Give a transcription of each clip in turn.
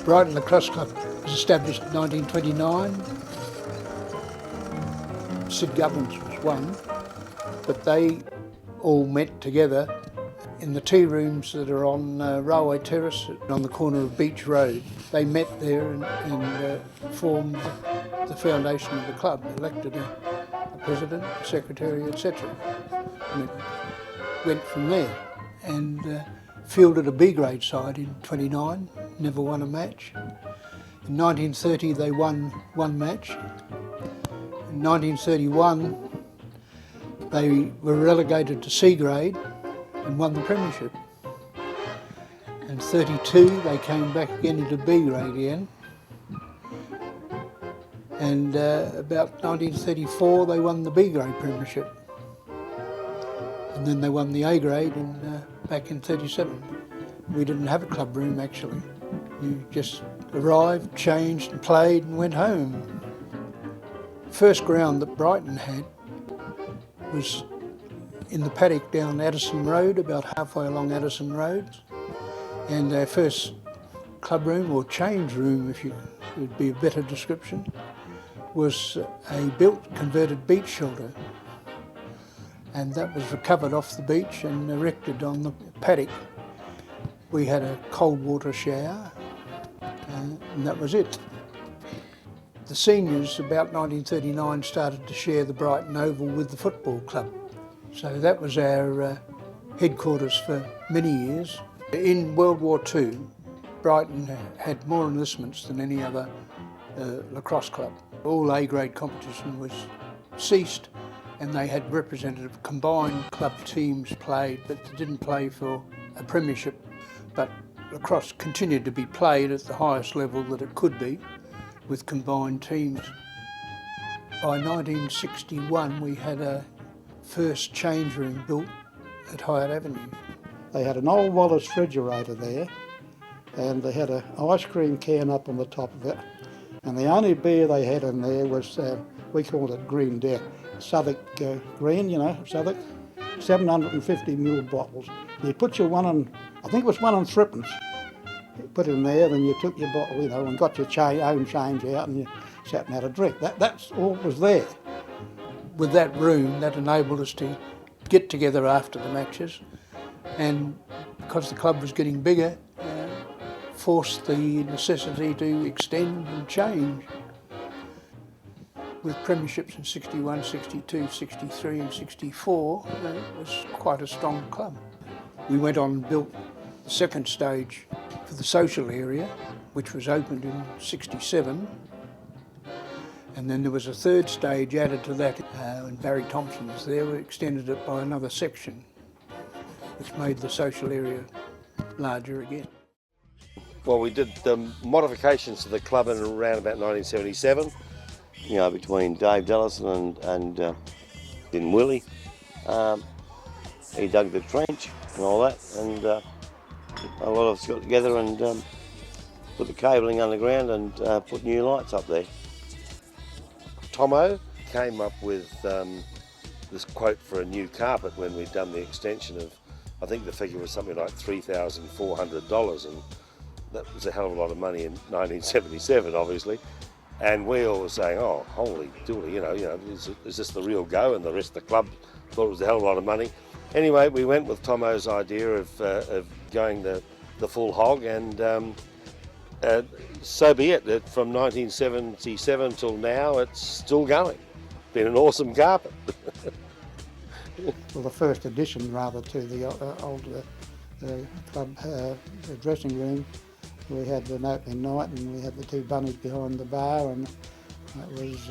Brighton Lacrosse Club was established in 1929. Sid Governance was one, but they all met together in the tea rooms that are on Railway Terrace on the corner of Beach Road. They met there and formed the foundation of the club, elected a president, a secretary, etc. And it went from there and fielded a B-grade side in 29, never won a match. In 1930 they won one match. In 1931 they were relegated to C grade and won the premiership. In 32 they came back again into B grade again. And about 1934 they won the B grade premiership. And then they won the A grade back in 37. We didn't have a club room actually. You just arrived, changed and played and went home. First ground that Brighton had was in the paddock down Addison Road, about halfway along Addison Road. And our first club room, or change room if you would be a better description, was a built converted beach shelter. And that was recovered off the beach and erected on the paddock. We had a cold water shower and that was it. The seniors, about 1939, started to share the Brighton Oval with the football club. So that was our headquarters for many years. In World War II, Brighton had more enlistments than any other lacrosse club. All A-grade competition was ceased and they had representative combined club teams played, but they didn't play for a premiership. But lacrosse continued to be played at the highest level that it could be with combined teams. By 1961 we had a first change room built at Hyatt Avenue. They had an old Wallace refrigerator there and they had an ice cream can up on the top of it, and the only beer they had in there was, we called it Green Death, Southwark Green, you know, Southwark, 750ml bottles. You put your one on, I think it was one on threepence, you put it in there, then you took your bottle, you know, and got your own change out and you sat and had a drink. That's all was there. With that room, that enabled us to get together after the matches, and because the club was getting bigger, forced the necessity to extend and change. With premierships in 61, 62, 63 and 64, it was quite a strong club. We went on and built the second stage for the social area, which was opened in 67. And then there was a third stage added to that, when Barry Thompson was there. We extended it by another section, which made the social area larger again. Well, we did modifications to the club in around about 1977, you know, between Dave Dellison and Willie. He dug the trench and all that, and a lot of us got together and put the cabling underground and put new lights up there. Tomo came up with this quote for a new carpet when we'd done the extension of, I think the figure was something like $3,400, and that was a hell of a lot of money in 1977, obviously. And we all were saying, oh, holy dooly, you know, is this the real go? And the rest of the club thought it was a hell of a lot of money. Anyway, we went with Tomo's idea of going the full hog, and so be it. From 1977 till now, it's still going. Been an awesome carpet. Well, the first addition, rather, to the old club dressing room, we had an opening night and we had the two bunnies behind the bar, and that was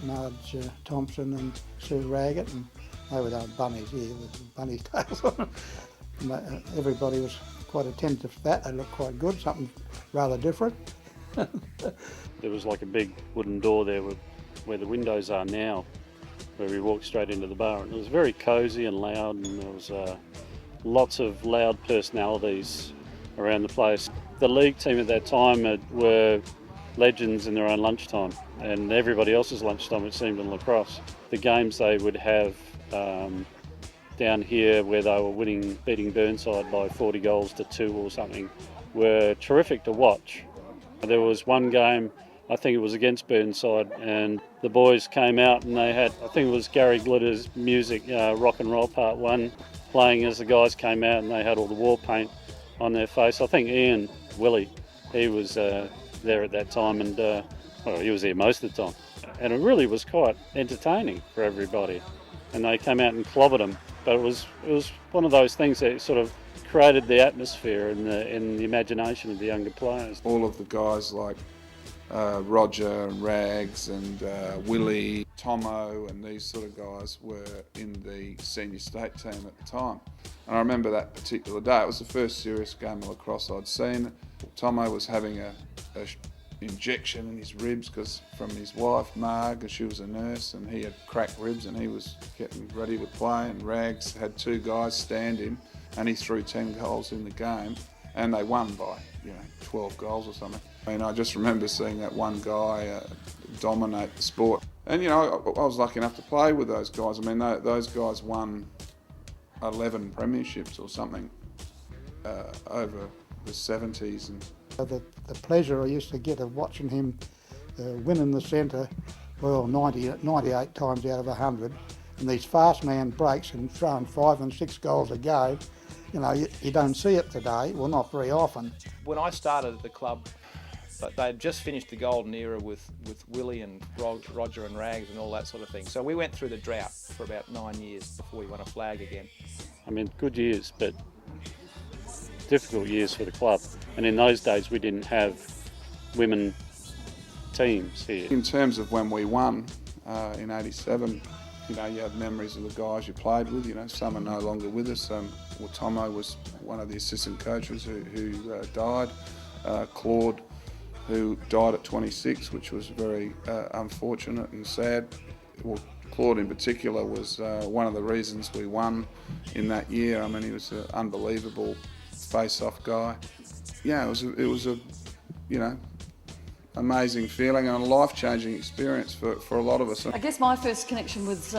Marge Thompson and Sue Raggett, and they were the bunnies here with bunny tails on them. Everybody was quite attentive to that. They looked quite good, something rather different. There was like a big wooden door there where the windows are now, where we walked straight into the bar, and it was very cosy and loud, and there was lots of loud personalities around the place. The league team at that time were legends in their own lunchtime, and everybody else's lunchtime, it seemed, in lacrosse. The games they would have down here, where they were beating Burnside by 40 goals to 2 or something, were terrific to watch. There was one game, I think it was against Burnside, and the boys came out and they had, I think it was Gary Glitter's music, Rock and Roll Part 1, playing as the guys came out, and they had all the war paint on their face. I think Ian Willie, he was there at that time, and well, he was there most of the time. And it really was quite entertaining for everybody. And they came out and clobbered them. But it was one of those things that sort of created the atmosphere and the imagination of the younger players. All of the guys like Roger and Rags and Willie, Tomo and these sort of guys were in the senior state team at the time. And I remember that particular day. It was the first serious game of lacrosse I'd seen. Tomo was having a injection in his ribs because from his wife Marg, and she was a nurse, and he had cracked ribs and he was getting ready to play, and Rags had two guys stand him and he threw 10 goals in the game and they won by 12 goals or something. I mean, I just remember seeing that one guy dominate the sport. And I was lucky enough to play with those guys. I mean, those guys won 11 premierships or something over the 70s. And the pleasure I used to get of watching him win in the centre, well, 98 times out of 100, and these fast man breaks and throwing 5 and 6 goals a game, you don't see it today, well, not very often. When I started at the club, they'd just finished the golden era with Willie and Roger and Rags and all that sort of thing. So we went through the drought for about 9 years before we won a flag again. I mean, good years, but difficult years for the club. And in those days, we didn't have women teams here. in terms of when we won in '87, you have memories of the guys you played with. Some are no longer with us. Well, Tomo was one of the assistant coaches who died. Claude, who died at 26, which was very unfortunate and sad. Well, Claude in particular was one of the reasons we won in that year. I mean, he was an unbelievable face-off guy. Yeah, it was a amazing feeling and a life-changing experience for a lot of us. I guess my first connection with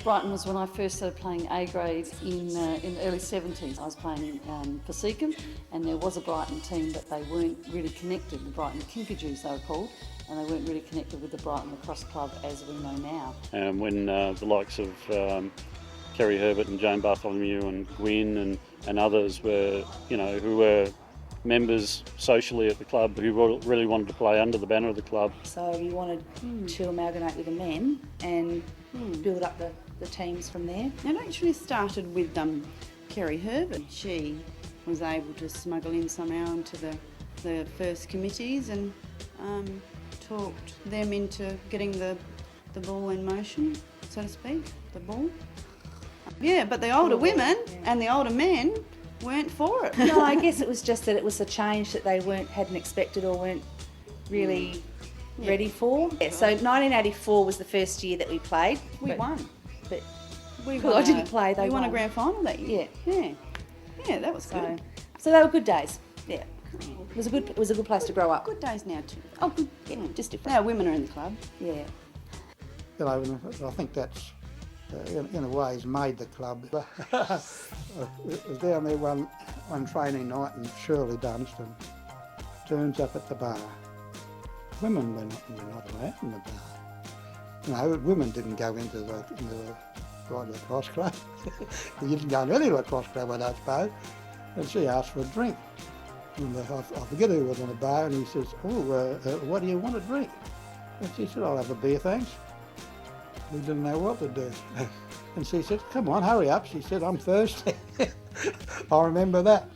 Brighton was when I first started playing A grade in the early 70s. I was playing for Seacombe, and there was a Brighton team, but they weren't really connected. The Brighton Kinkajous they were called, and they weren't really connected with the Brighton Lacrosse Club as we know now. And when the likes of Kerry Herbert and Jane Bartholomew and Gwyn and others were, who were members socially at the club who really wanted to play under the banner of the club. So we wanted to amalgamate with the men and build up the teams from there. It actually started with Kerry Herbert. She was able to smuggle in somehow into the first committees and talked them into getting the ball in motion, so to speak, the ball. Yeah, but the older women and the older men weren't for it. No, I guess it was just that it was a change that they hadn't expected or weren't really ready for. Yeah, so 1984 was the first year that we played. We won. But We I didn't play, they won a won. grand final that year. Yeah, that was good. So they were good days. Yeah. It was a good place to grow up. Good days now too. Oh, good. Yeah, just different. Now women are in the club. Yeah. I think that's, in a way, has made the club. I was down there one training night and Shirley Dunstan turns up at the bar. Women were not allowed in the bar. Women didn't go into the Brighton Lacrosse Club. You didn't go into any lacrosse club, I don't suppose. And she asked for a drink. And I forget who was in the bar, and he says, what do you want to drink? And she said, I'll have a beer, thanks. We didn't know what to do. And she said, come on, hurry up. She said, I'm thirsty. I remember that.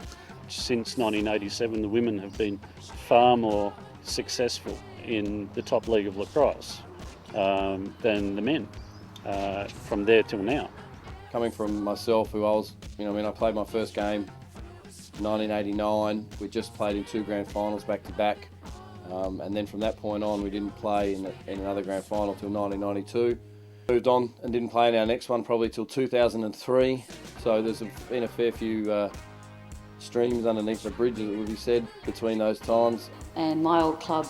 Since 1987, the women have been far more successful in the top league of lacrosse than the men from there till now. Coming from myself, who I played my first game in 1989. We just played in 2 grand finals back to back. And then from that point on, we didn't play in another grand final till 1992. Moved on and didn't play in our next one probably till 2003. So there's been a fair few streams underneath the bridge, as it would be said, between those times. And my old club,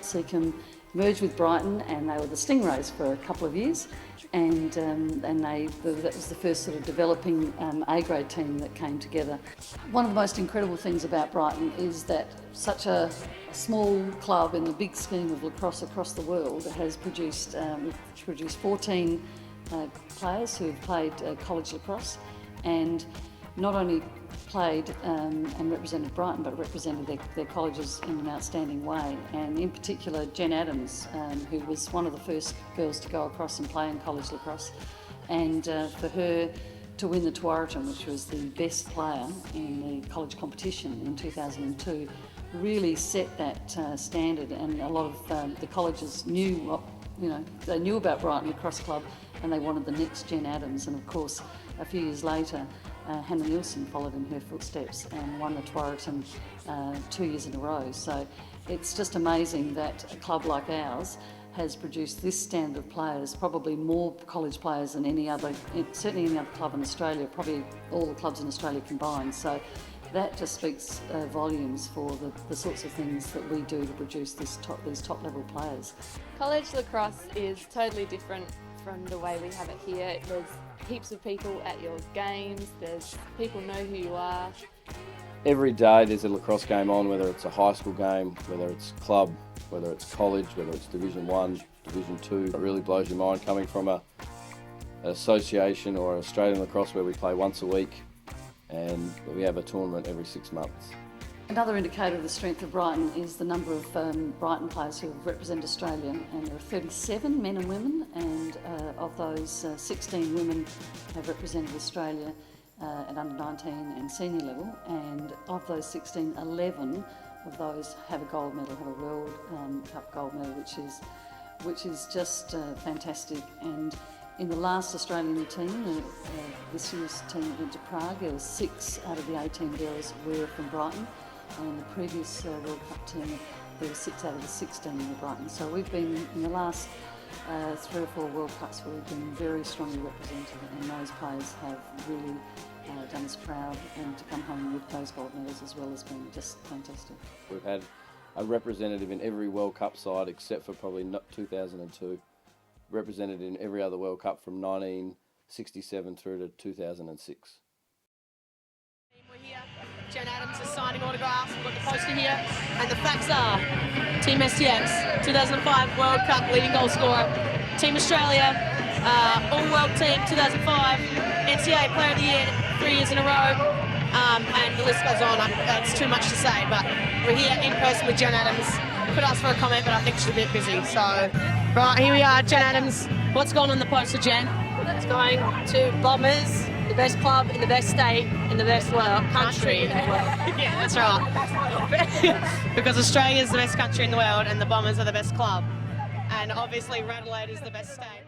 Seacombe, merged with Brighton, and they were the Stingrays for a couple of years. And that was the first sort of developing A-grade team that came together. One of the most incredible things about Brighton is that such a small club in the big scheme of lacrosse across the world has produced 14 players who have played college lacrosse, and not only played and represented Brighton, but represented their colleges in an outstanding way. And in particular, Jen Adams, who was one of the first girls to go across and play in college lacrosse. And for her to win the Tewaaraton, which was the best player in the college competition in 2002, really set that standard. And a lot of the colleges knew they knew about Brighton Lacrosse Club, and they wanted the next Jen Adams. And of course, a few years later, Hannah Nielsen followed in her footsteps and won the Tewaaraton 2 years in a row. So it's just amazing that a club like ours has produced this standard of players, probably more college players than any other, certainly any other club in Australia, probably all the clubs in Australia combined. So that just speaks volumes for the sorts of things that we do to produce these top level players. College lacrosse is totally different from the way we have it here. There's heaps of people at your games, people know who you are. Every day there's a lacrosse game on, whether it's a high school game, whether it's club, whether it's college, whether it's Division 1, Division 2. It really blows your mind coming from an association or Australian lacrosse where we play once a week and we have a tournament every 6 months. Another indicator of the strength of Brighton is the number of Brighton players who have represented Australia, and there are 37 men and women, and of those 16 women have represented Australia at under 19 and senior level, and of those 16, 11 of those have a gold medal, have a World Cup gold medal, which is just fantastic. And in the last Australian team, this year's team went to Prague, there were 6 out of the 18 girls were from Brighton. And the previous World Cup team, there were 6 out of the 16 in Brighton. So we've been, in the last 3 or 4 World Cups, where we've been very strongly represented, and those players have really done us proud, and to come home with those gold medals as well has been just fantastic. We've had a representative in every World Cup side except for probably 2002, represented in every other World Cup from 1967 through to 2006. Jen Adams is signing autographs. We've got the poster here, and the facts are: Team STX, 2005 World Cup leading goal scorer. Team Australia, All-World Team, 2005 NCAA Player of the Year, 3 years in a row, and the list goes on. It's too much to say, but we're here in person with Jen Adams. Could ask for a comment, but I think she's a bit busy. So, right, here we are, Jen Adams. What's going on the poster, Jen? It's going to Bombers, the best club in the best state, in the best country in the world. Yeah, that's right. Because Australia is the best country in the world and the Bombers are the best club. And obviously Adelaide is the best state.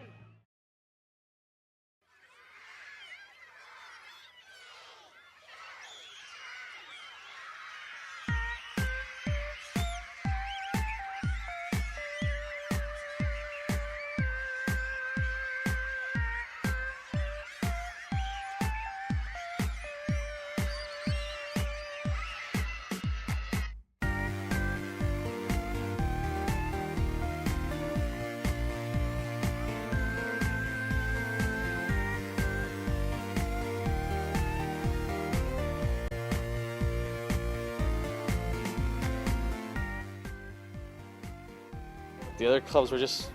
The other clubs were just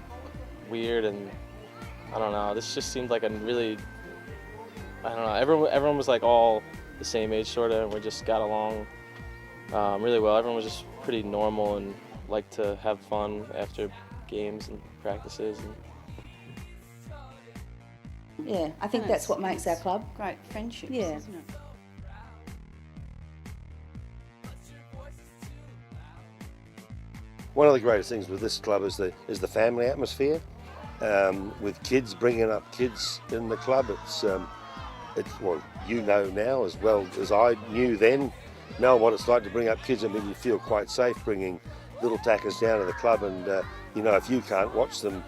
weird, and I don't know, this just seemed like a really, I don't know, everyone was like all the same age sort of, and we just got along really well. Everyone was just pretty normal and liked to have fun after games and practices. Yeah, I think that's what makes our club. Great friendships, Yeah. isn't it? One of the greatest things with this club is the family atmosphere, with kids, bringing up kids in the club. It's well, you know now as well as I knew then, Mel, what it's like to bring up kids. I mean, you feel quite safe bringing little tackers down to the club, and you know, if you can't watch them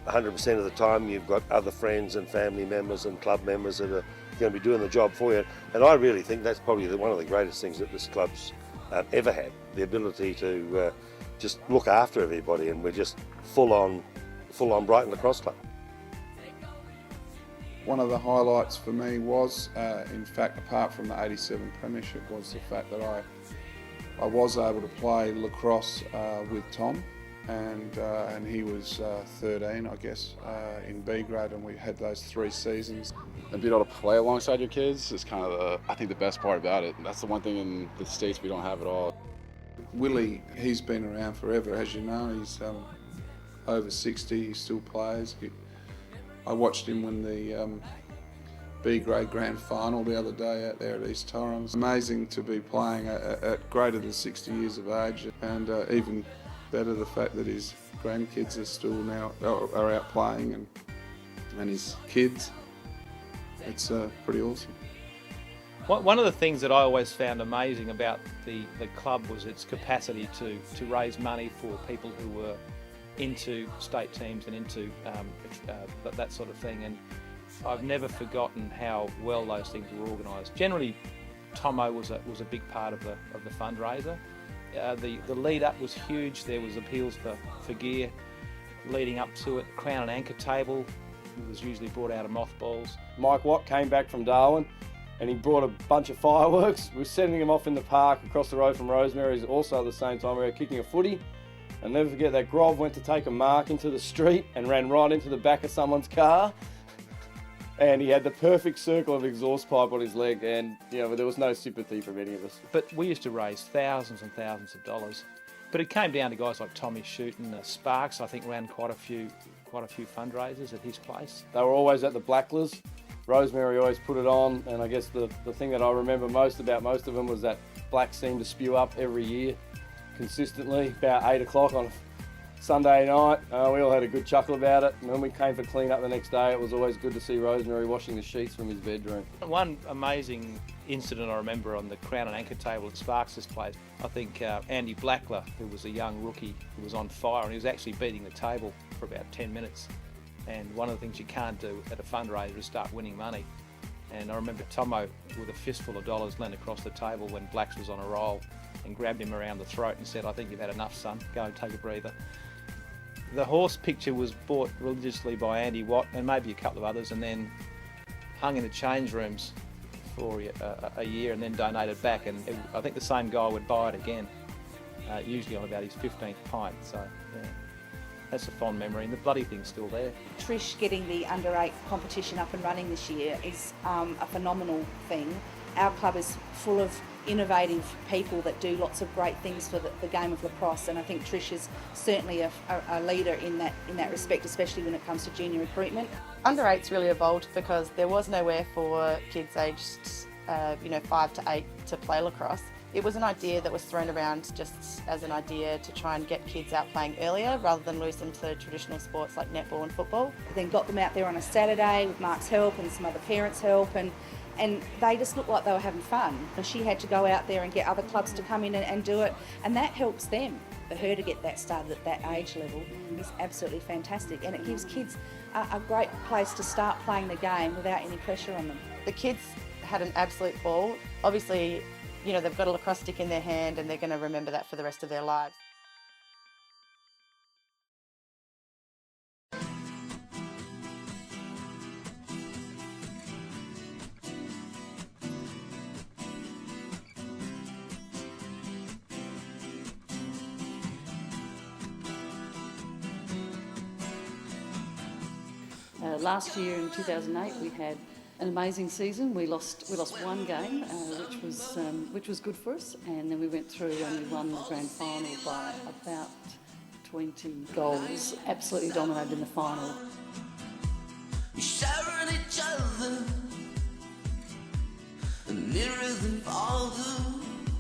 100% of the time, you've got other friends and family members and club members that are going to be doing the job for you. And I really think that's probably one of the greatest things that this club's ever had, the ability to just look after everybody, and we're just full on Brighton Lacrosse Club. One of the highlights for me was, in fact, apart from the '87 premiership, was the fact that I was able to play lacrosse with Tom, and he was 13, I guess, in B grade, and we had those 3 seasons. And being able to play alongside your kids is kind of, I think, the best part about it. That's the one thing in the States we don't have at all. Willie, he's been around forever, as you know. He's over 60, he still plays. I watched him win the B grade grand final the other day out there at East Torrens. Amazing to be playing at greater than 60 years of age, and even better the fact that his grandkids are still now are out playing, and his kids. It's pretty awesome. One of the things that I always found amazing about the club was its capacity to raise money for people who were into state teams and into that sort of thing, and I've never forgotten how well those things were organised. Generally, Tomo was a big part of the fundraiser. The lead up was huge. There was appeals for gear leading up to it. Crown and anchor table was usually brought out of mothballs. Mike Watt came back from Darwin and he brought a bunch of fireworks. We were sending them off in the park across the road from Rosemary's. Also at the same time we were kicking a footy. I'll never forget that Grov went to take a mark into the street and ran right into the back of someone's car. And he had the perfect circle of exhaust pipe on his leg, and there was no sympathy from any of us. But we used to raise thousands and thousands of dollars. But it came down to guys like Tommy Shooten, Sparks, I think, ran quite a few fundraisers at his place. They were always at the Blacklers. Rosemary always put it on, and I guess the thing that I remember most about most of them was that Black seemed to spew up every year consistently, about 8 o'clock on Sunday night. We all had a good chuckle about it, and when we came for clean up the next day, it was always good to see Rosemary washing the sheets from his bedroom. One amazing incident I remember on the Crown and Anchor table at Sparks' place, I think Andy Blackler, who was a young rookie, who was on fire, and he was actually beating the table for about 10 minutes. And one of the things you can't do at a fundraiser is start winning money. And I remember Tomo, with a fistful of dollars, leaned across the table when Blacks was on a roll and grabbed him around the throat and said, "I think you've had enough, son. Go and take a breather." The horse picture was bought religiously by Andy Watt and maybe a couple of others, and then hung in the change rooms for a year and then donated back. And I think the same guy would buy it again, usually on about his 15th pint. So yeah, that's a fond memory, and the bloody thing's still there. Trish getting the under-8 competition up and running this year is a phenomenal thing. Our club is full of innovative people that do lots of great things for the game of lacrosse, and I think Trish is certainly a leader in that respect, especially when it comes to junior recruitment. Under-8's really evolved because there was nowhere for kids aged 5 to 8 to play lacrosse. It was an idea that was thrown around just as an idea to try and get kids out playing earlier rather than lose them to traditional sports like netball and football. Then got them out there on a Saturday with Mark's help and some other parents' help, and they just looked like they were having fun. And she had to go out there and get other clubs to come in and do it, and that helps them. For her to get that started at that age level is absolutely fantastic, and it gives kids a great place to start playing the game without any pressure on them. The kids had an absolute ball. Obviously, they've got a lacrosse stick in their hand and they're going to remember that for the rest of their lives. Last year in 2008 we had an amazing season. We lost one game, which was good for us, and then we went through and we won the grand final by about 20 goals. Absolutely dominated in the final. We sharing each other, nearer than father.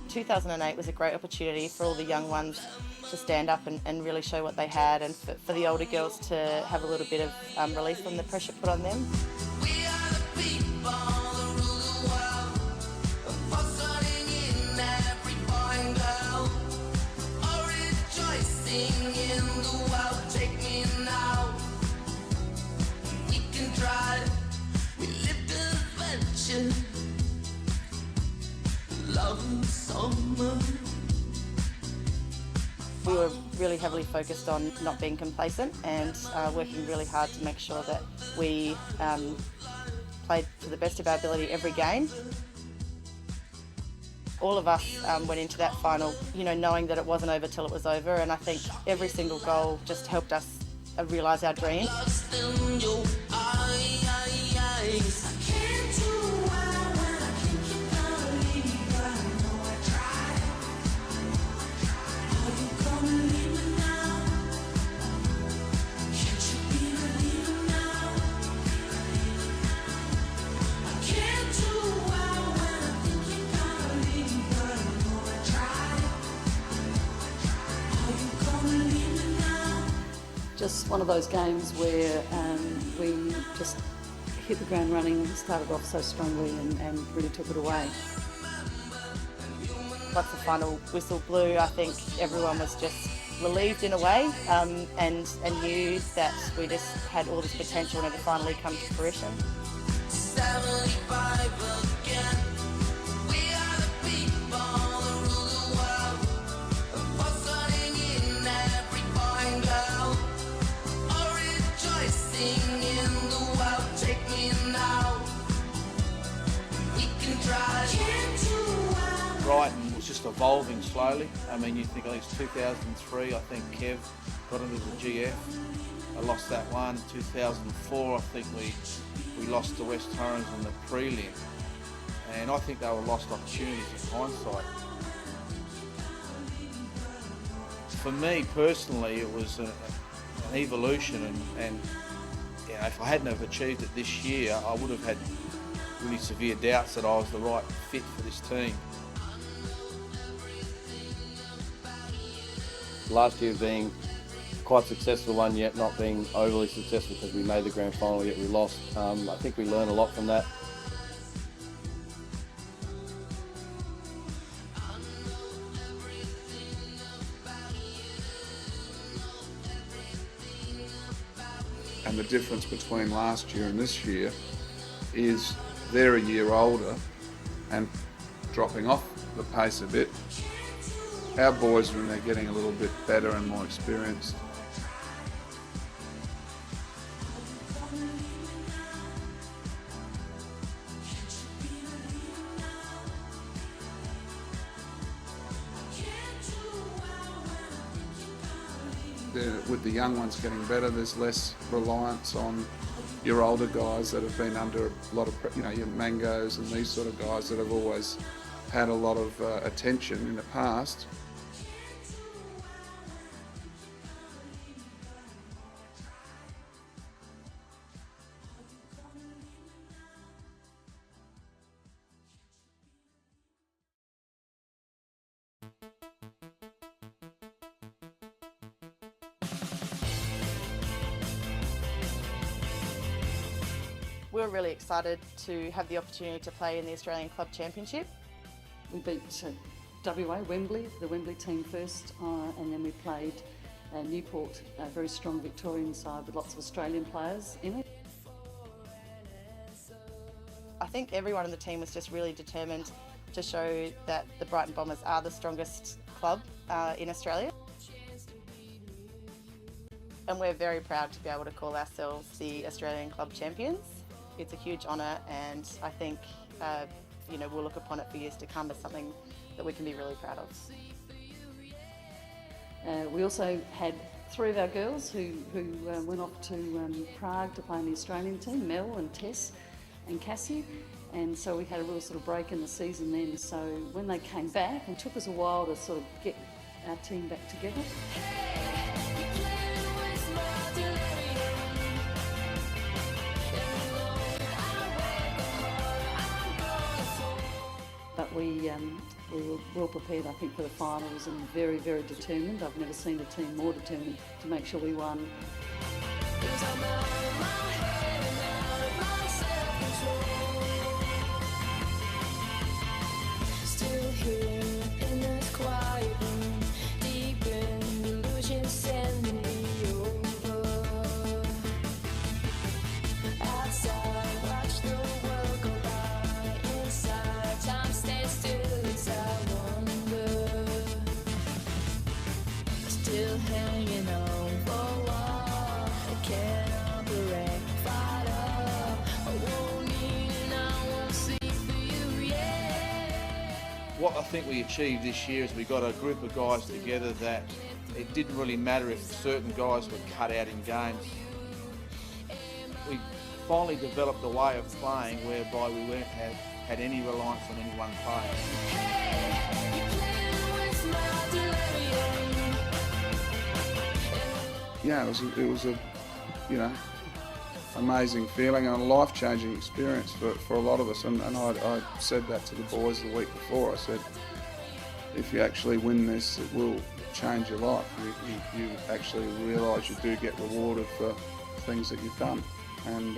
2008 was a great opportunity for all the young ones to stand up and really show what they had, and for the older girls to have a little bit of relief from the pressure put on them. We were really heavily focused on not being complacent and working really hard to make sure that we played to the best of our ability every game. All of us went into that final, knowing that it wasn't over till it was over, and I think every single goal just helped us realise our dream. Just one of those games where we just hit the ground running, started off so strongly and really took it away. Once the final whistle blew, I think everyone was just relieved in a way and knew that we just had all this potential and it had finally come to fruition. 75 again. We are the people that rule the world. Buzzing in every boy and girl. All rejoicing in the world. Take me now. We can try. Brighton was just evolving slowly. I mean, you think, I think it's 2003, I think Kev got into the GF. I lost that one. 2004, I think we lost to West Torrens in the prelim. And I think they were lost opportunities in hindsight. For me personally, it was an evolution, and if I hadn't have achieved it this year, I would have had really severe doubts that I was the right fit for this team. Last year being quite successful one, yet not being overly successful because we made the grand final, yet we lost. I think we learned a lot from that. And the difference between last year and this year is they're a year older and dropping off the pace a bit. Our boys are in there getting a little bit better and more experienced. With the young ones getting better, there's less reliance on your older guys that have been under a lot of, your Mangos and these sort of guys that have always had a lot of attention in the past. We were really excited to have the opportunity to play in the Australian Club Championship. We beat WA, Wembley, the Wembley team first, and then we played Newport, a very strong Victorian side with lots of Australian players in it. I think everyone in the team was just really determined to show that the Brighton Bombers are the strongest club in Australia. And we're very proud to be able to call ourselves the Australian Club Champions. It's a huge honour, and I think we'll look upon it for years to come as something that we can be really proud of. We also had 3 of our girls who went off to Prague to play in the Australian team, Mel and Tess and Cassie, and so we had a real sort of break in the season then. So when they came back, it took us a while to sort of get our team back together. But we were well prepared, I think, for the finals, and very, very determined. I've never seen a team more determined to make sure we won. Still here in this quiet room, deep in delusion, sending me over. Outside, watch the world go by. Inside, time stands still as I wonder. Still What I think we achieved this year is we got a group of guys together that it didn't really matter if certain guys were cut out in games. We finally developed a way of playing whereby we weren't had any reliance on any one player. Yeah, it was a you know, amazing feeling and a life-changing experience for a lot of us. And I said that to the boys the week before. I said, if you actually win this, it will change your life. You actually realise you do get rewarded for things that you've done. And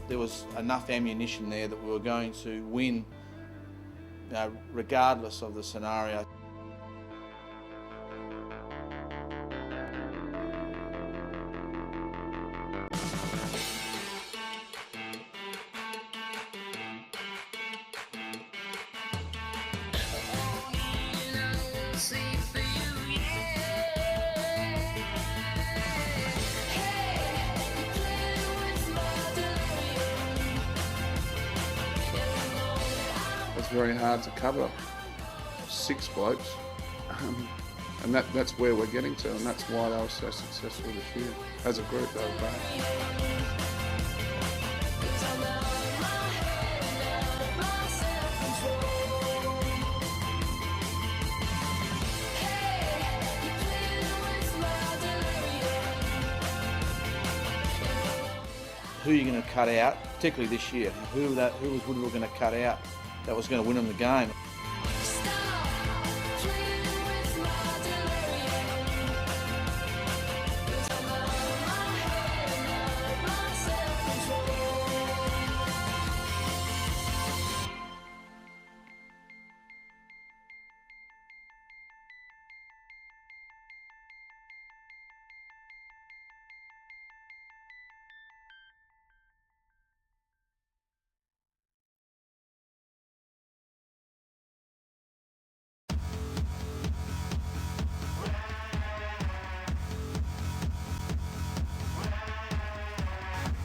there was enough ammunition there that we were going to win, regardless of the scenario. it's very hard to cover 6 blokes. And that's where we're getting to, and that's why they were so successful this year. As a group, they were great. Who are you going to cut out, particularly this year? Who was Woodville going to cut out that was going to win them the game?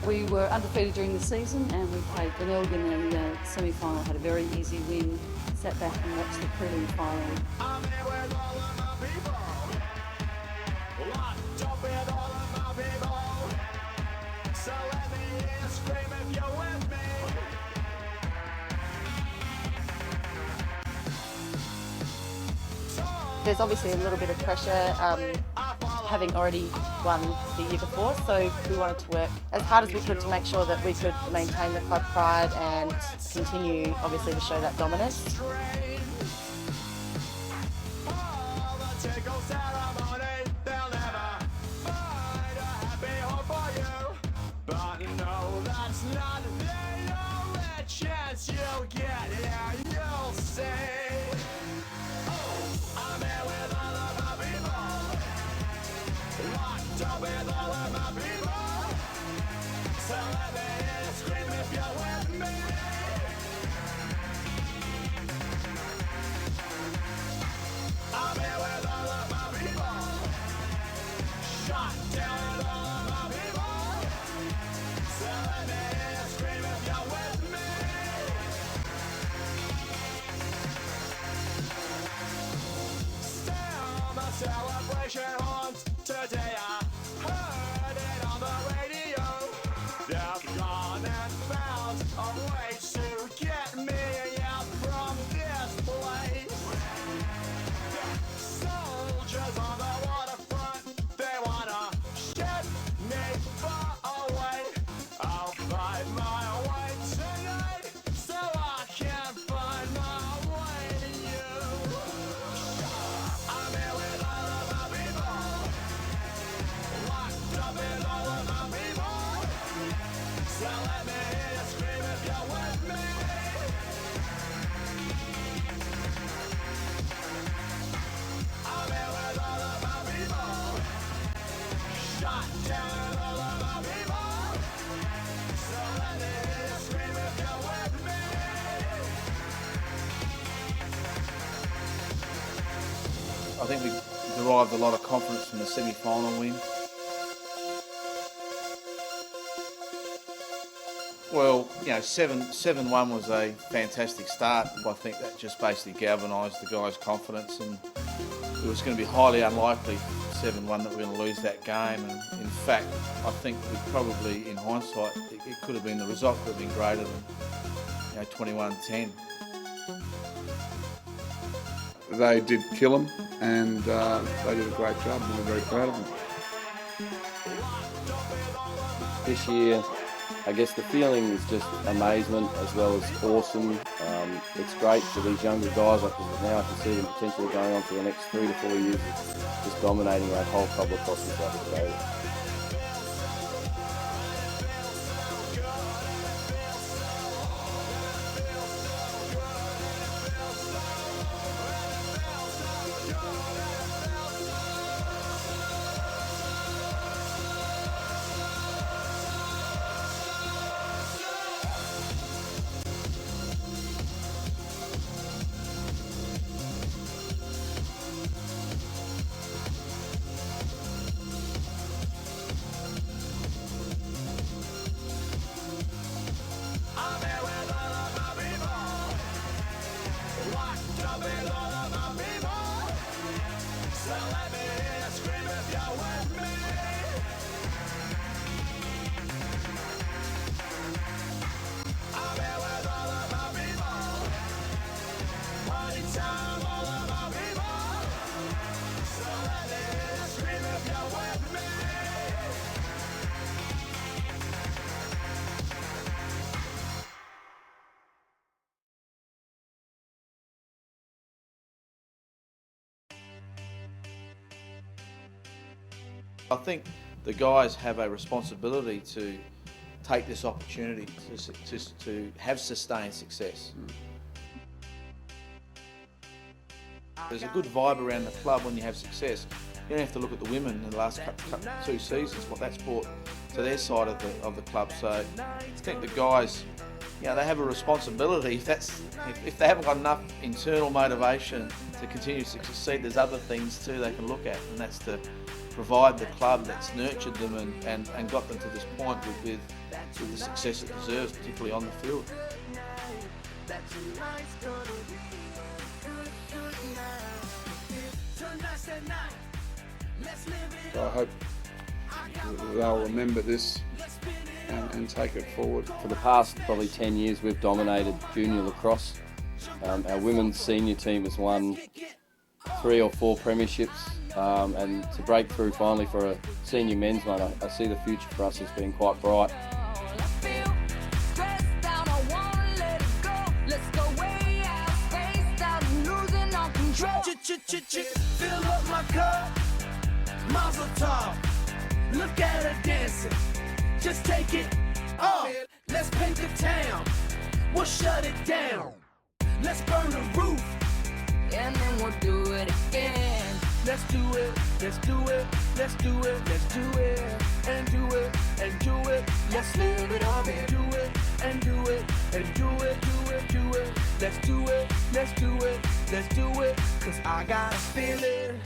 We were undefeated during the season and we played Glenelg in the semi-final, had a very easy win, sat back and watched the prelim final. There's obviously a little bit of pressure having already won the year before, so we wanted to work as hard as we could to make sure that we could maintain the club pride and continue obviously to show that dominance. Celebration on today. I heard it on the radio. They've gone and found a way to get me out from this place. Soldiers on the waterfront, they wanna ship me far away. I'll fight my way tonight so I can find my way to you. I'm here with all of my people, locked up with all of my people. So let me hear you scream if you're with me. I'm here with all of my people, shot down with all of my people. So let me hear you scream if you're with me. I think we derived a lot of confidence from the semi-final win. Well, you know, 7-1 was a fantastic start. I think that just basically galvanised the guys' confidence, and it was going to be highly unlikely 7-1 that we're going to lose that game. And in fact, I think we probably, in hindsight, it could have been, the result could have been greater than 21-10. They did kill them, and they did a great job, and we're very proud of them. This year, I guess the feeling is just amazement as well as awesome. It's great for these younger guys. Now I can see them potentially going on for the next 3 to 4 years, just dominating our whole club across South Australia. I think the guys have a responsibility to take this opportunity to have sustained success. There's a good vibe around the club when you have success. You don't have to look at the women in the last 2 seasons, what that's brought to their side of the club. So I think the guys, they have a responsibility. If they haven't got enough internal motivation to continue to succeed, there's other things too they can look at, and that's to provide the club that's nurtured them and got them to this point with the success it deserves, particularly on the field. So I hope they'll remember this and take it forward. For the past probably 10 years, we've dominated junior lacrosse. Our women's senior team has won 3 or 4 premierships. And to break through finally for a senior men's one, I see the future for us as being quite bright. Fill up my cup, Mazel tov. Look at her dancing, just take it off. Let's paint the town, we'll shut it down. Let's burn the roof, and then we'll do it again. Let's do it, let's do it, let's do it, let's do it, and do it, and do it. Let's live it up and do it, and do it, and do it, do it, do it. Let's do it, let's do it, let's do it. Cause I got a feeling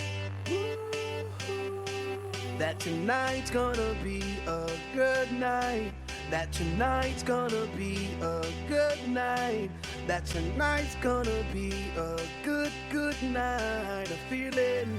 that tonight's gonna be a good night. That tonight's gonna be a good night. That tonight's gonna be a good, good night. A feeling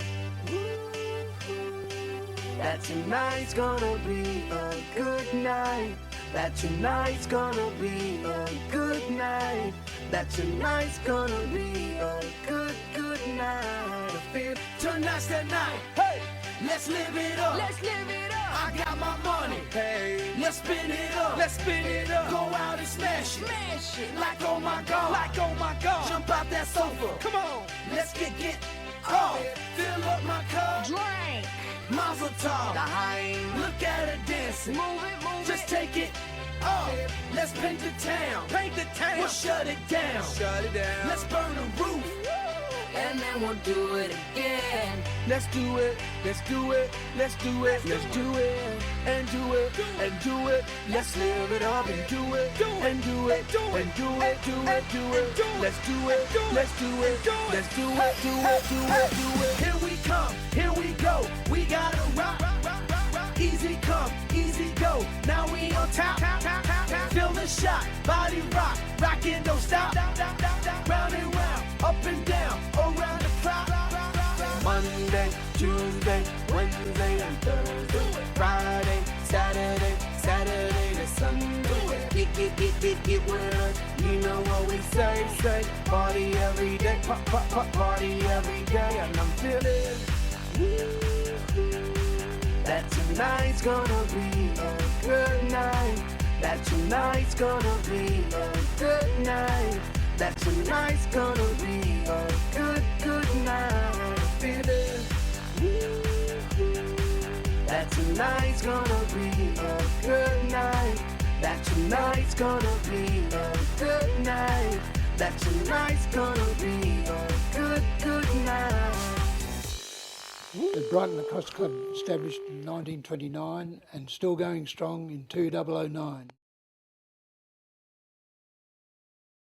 that tonight's gonna be a good night. That tonight's gonna be a good night. That tonight's gonna be a good, good night. A feel tonight's the night. Hey, let's live it up. Let's live it up. I got my money. Hey, let's spin it up. Let's spin it up. Go out and smash it. Smash it. Like oh my god. Like oh my god. Jump out that sofa. Come on. Let's get off. Fill up my cup. Drink. Mazel tov. Look at her dancing. Move it. Just take it off. Let's paint the town. Paint the town. We'll shut it down. Shut it down. Let's burn the roof. And then we'll do it again. Let's do it, let's do it, let's do it, let's do it, and do it, and do it. Let's live it up and do it, and do it, and do it, do it, do it. Let's do it, let's do it, let's do it, do it, do it, do it. Here we come, here we go. We gotta rock. Easy come, easy go. Now we on top. Feel the shit. Everybody rock, rockin', don't stop. Round and round, up and down, around the clock. Monday, Tuesday, Wednesday, and Thursday. Friday, Saturday, Saturday to Sunday. Get with us. You know what we say. Party every day, party every day, and I'm feeling that tonight's gonna be a good night. That tonight's gonna be a good night. That tonight's gonna be a good night. Feeling that tonight's gonna be a good night. That tonight's gonna be a good night. That tonight's gonna be a good night. The Brighton Lacrosse Club established in 1929 and still going strong in 2009.